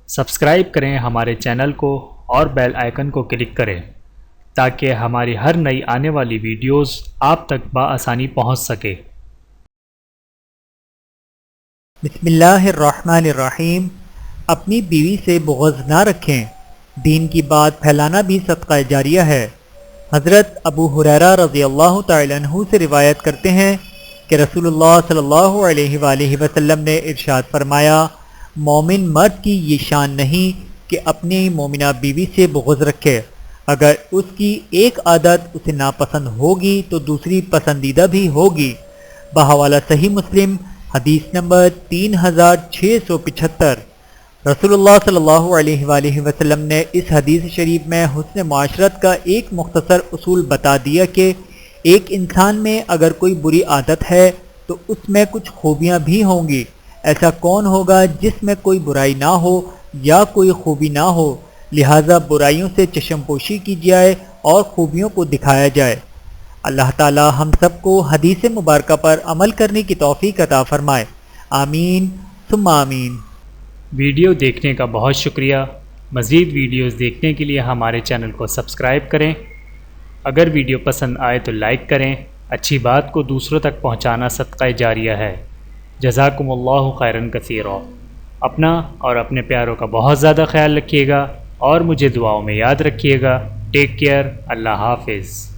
Subscribe کریں ہمارے channel کو اور بیل آئیکن کو کلک کریں تاکہ ہماری ہر نئی آنے والی ویڈیوز آپ تک بآسانی پہنچ سکے۔ بسم اللہ الرحمن الرحیم۔ اپنی بیوی سے بغض نہ رکھیں، دین کی بات پھیلانا بھی صدقہ جاریہ ہے۔ حضرت ابو ہریرہ رضی اللہ تعالی عنہ سے روایت کرتے ہیں کہ رسول اللہ صلی اللہ علیہ وآلہ وسلم نے ارشاد فرمایا، مومن مرد کی یہ شان نہیں کہ اپنی مومنہ بیوی سے بغض رکھے، اگر اس کی ایک عادت اسے ناپسند ہوگی تو دوسری پسندیدہ بھی ہوگی۔ بحوالہ صحیح مسلم، حدیث نمبر 3675۔ رسول اللہ صلی اللہ علیہ وآلہ وسلم نے اس حدیث شریف میں حسن معاشرت کا ایک مختصر اصول بتا دیا کہ ایک انسان میں اگر کوئی بری عادت ہے تو اس میں کچھ خوبیاں بھی ہوں گی۔ ایسا کون ہوگا جس میں کوئی برائی نہ ہو یا کوئی خوبی نہ ہو؟ لہٰذا برائیوں سے چشم پوشی کی جائے اور خوبیوں کو دکھایا جائے۔ اللہ تعالی ہم سب کو حدیث مبارکہ پر عمل کرنے کی توفیق عطا فرمائے، آمین ثم آمین۔ ویڈیو دیکھنے کا بہت شکریہ۔ مزید ویڈیوز دیکھنے کے لیے ہمارے چینل کو سبسکرائب کریں۔ اگر ویڈیو پسند آئے تو لائک کریں۔ اچھی بات کو دوسروں تک پہنچانا صدقہ جاریہ ہے۔ جزاکم اللہ خیرا کثیرا۔ اپنا اور اپنے پیاروں کا بہت زیادہ خیال رکھیے گا اور مجھے دعاؤں میں یاد رکھیے گا۔ Take care. اللہ حافظ۔